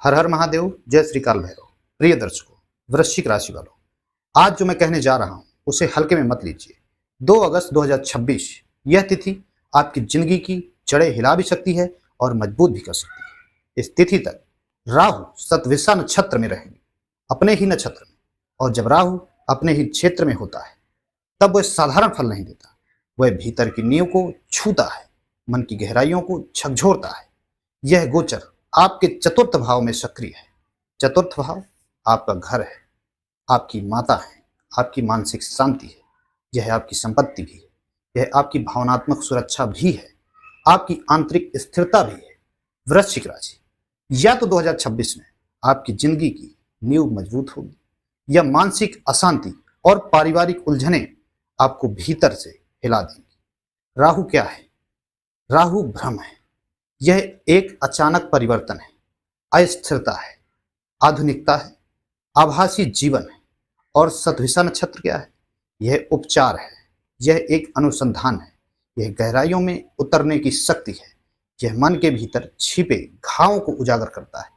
हर हर महादेव, जय श्री काल भैरव। प्रिय दर्शकों, वृश्चिक राशि वालों, आज जो मैं कहने जा रहा हूं उसे हल्के में मत लीजिए। 2 अगस्त 2026 यह तिथि आपकी जिंदगी की जड़ें हिला भी सकती है और मजबूत भी कर सकती है। इस तिथि तक राहु शतभिषा नक्षत्र में रहेंगे, अपने ही नक्षत्र में। और जब राहु अपने ही क्षेत्र में होता है तब वह साधारण फल नहीं देता, वह भीतर की नींव को छूता है, मन की गहराइयों को झकझोरता है। यह गोचर आपके चतुर्थ भाव में सक्रिय है। चतुर्थ भाव आपका घर है, आपकी माता है, आपकी मानसिक शांति है, यह आपकी संपत्ति भी है, यह आपकी भावनात्मक सुरक्षा भी है, आपकी आंतरिक स्थिरता भी है। वृश्चिक राशि, या तो 2026 में आपकी जिंदगी की नींव मजबूत होगी या मानसिक अशांति और पारिवारिक उलझनें आपको भीतर से हिला देंगी। राहु क्या है? राहु भ्रम है। यह एक अचानक परिवर्तन है, अस्थिरता है, आधुनिकता है, आभासी जीवन है। और शतभिषा नक्षत्र क्या है? यह उपचार है, यह एक अनुसंधान है, यह गहराइयों में उतरने की शक्ति है, यह मन के भीतर छिपे घावों को उजागर करता है।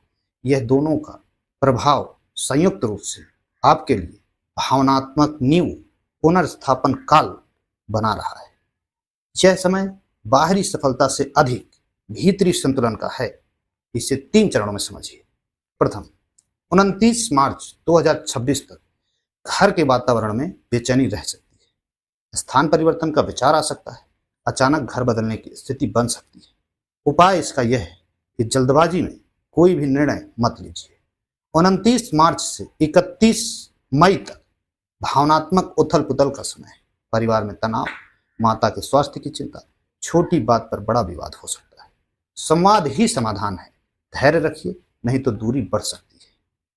यह दोनों का प्रभाव संयुक्त रूप से आपके लिए भावनात्मक नींव पुनर्स्थापन काल बना रहा है। यह समय बाहरी सफलता से अधिक भीतरी संतुलन का है। इसे 3 चरणों में समझिए। प्रथम, 29 मार्च 2026 तक घर के वातावरण में बेचैनी रह सकती है, स्थान परिवर्तन का विचार आ सकता है, अचानक घर बदलने की स्थिति बन सकती है। उपाय इसका यह है कि जल्दबाजी में कोई भी निर्णय मत लीजिए। 29 मार्च से 31 मई तक भावनात्मक उथल पुथल का समय है। परिवार में तनाव, माता के स्वास्थ्य की चिंता, छोटी बात पर बड़ा विवाद हो सकता है। संवाद ही समाधान है, धैर्य रखिए, नहीं तो दूरी बढ़ सकती है।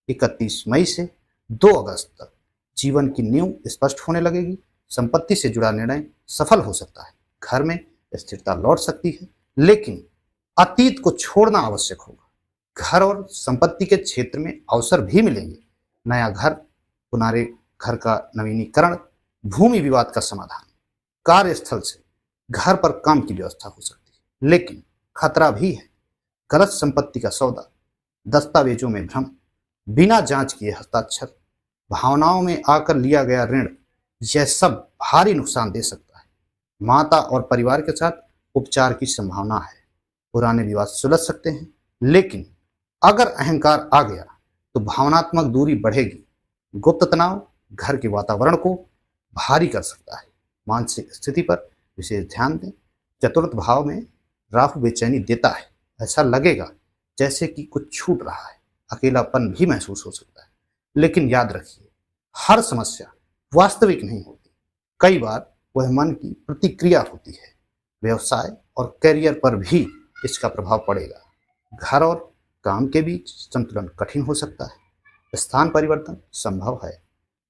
31 मई से 2 अगस्त तक जीवन की नींव स्पष्ट होने लगेगी। संपत्ति से जुड़ा निर्णय सफल हो सकता है, घर में स्थिरता लौट सकती है, लेकिन अतीत को छोड़ना आवश्यक होगा। घर और संपत्ति के क्षेत्र में अवसर भी मिलेंगे। नया घर, पुराने घर का नवीनीकरण, भूमि विवाद का समाधान, कार्यस्थल से घर पर काम की व्यवस्था हो सकती है, लेकिन खतरा भी है। गलत संपत्ति का सौदा, दस्तावेजों में भ्रम, बिना जांच किए हस्ताक्षर, भावनाओं में आकर लिया गया ऋण, यह सब भारी नुकसान दे सकता है। माता और परिवार के साथ उपचार की संभावना है। पुराने विवाद सुलझ सकते हैं, लेकिन अगर अहंकार आ गया तो भावनात्मक दूरी बढ़ेगी। गुप्त तनाव घर के वातावरण को भारी कर सकता है। मानसिक स्थिति पर विशेष ध्यान दें। चतुर्थ भाव में राहु बेचैनी देता है। ऐसा लगेगा जैसे कि कुछ छूट रहा है, अकेलापन भी महसूस हो सकता है। लेकिन याद रखिए, हर समस्या वास्तविक नहीं होती, कई बार वह मन की प्रतिक्रिया होती है। व्यवसाय और करियर पर भी इसका प्रभाव पड़ेगा। घर और काम के बीच संतुलन कठिन हो सकता है। स्थान परिवर्तन संभव है।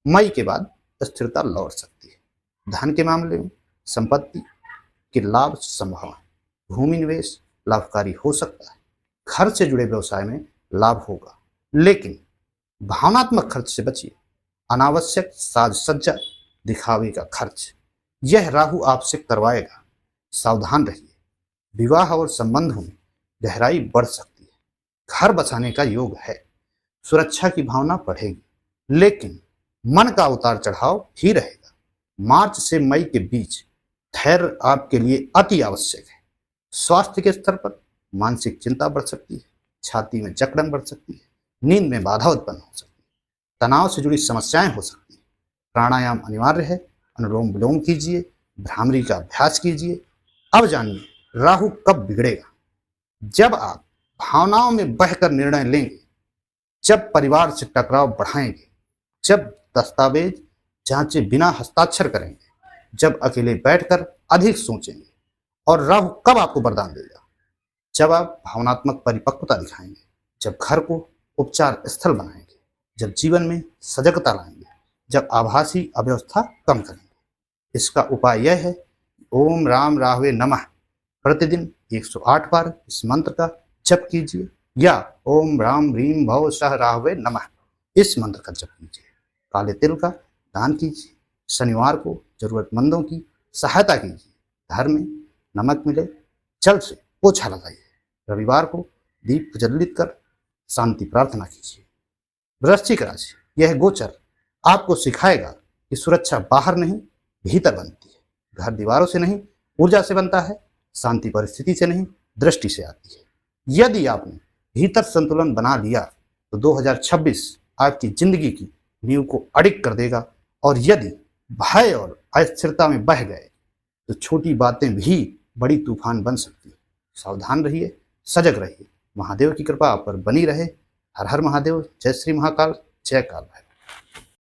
मई के बाद स्थिरता लौट सकती है। धन के मामले में संपत्ति के लाभ संभव है। भूमि निवेश लाभकारी हो सकता है। घर से जुड़े व्यवसाय में लाभ होगा, लेकिन भावनात्मक खर्च से बचिए। अनावश्यक साज सज्जा, दिखावे का खर्च, यह राहु आपसे करवाएगा। सावधान रहिए। विवाह और संबंधों में गहराई बढ़ सकती है। घर बसाने का योग है। सुरक्षा की भावना बढ़ेगी, लेकिन मन का उतार चढ़ाव भी रहेगा। मार्च से मई के बीच धैर्य आपके लिए अति आवश्यक है। स्वास्थ्य के स्तर पर मानसिक चिंता बढ़ सकती है, छाती में जकड़न बढ़ सकती है, नींद में बाधा उत्पन्न हो सकती है, तनाव से जुड़ी समस्याएं हो सकती हैं। प्राणायाम अनिवार्य है। अनुलोम विलोम कीजिए, भ्रामरी का अभ्यास कीजिए। अब जानिए राहु कब बिगड़ेगा। जब आप भावनाओं में बहकर निर्णय लेंगे, जब परिवार से टकराव बढ़ाएंगे, जब दस्तावेज जांचे बिना हस्ताक्षर करेंगे, जब अकेले बैठकर अधिक सोचेंगे। और राहु कब आपको वरदान देगा? जब आप भावनात्मक परिपक्वता दिखाएंगे, जब घर को उपचार स्थल बनाएंगे, जब जीवन में सजगता लाएंगे, जब आभासी अव्यवस्था कम करेंगे। इसका उपाय यह है, ओम राम राहवे नमः प्रतिदिन 108 बार इस मंत्र का जप कीजिए, या ओम राम ह्रीम भव सह राहवे नमः इस मंत्र का जप कीजिए। काले तिल का दान कीजिए। शनिवार को जरूरतमंदों की सहायता कीजिए। घर में नमक मिले, जल से पोछा लगाइए। रविवार को दीप प्रज्वलित कर शांति प्रार्थना कीजिए। वृश्चिक राशि, यह गोचर आपको सिखाएगा कि सुरक्षा बाहर नहीं भीतर बनती है। घर दीवारों से नहीं ऊर्जा से बनता है। शांति परिस्थिति से नहीं दृष्टि से आती है। यदि आपने भीतर संतुलन बना लिया तो 2026 आपकी जिंदगी की नींव को अडिग कर देगा। और यदि भय और अस्थिरता में बह गए तो छोटी बातें भी बड़ी तूफान बन सकती है। सावधान रहिए, सजग रहिए। महादेव की कृपा आप पर बनी रहे। हर हर महादेव। जय श्री महाकाल। जय काल भैरव।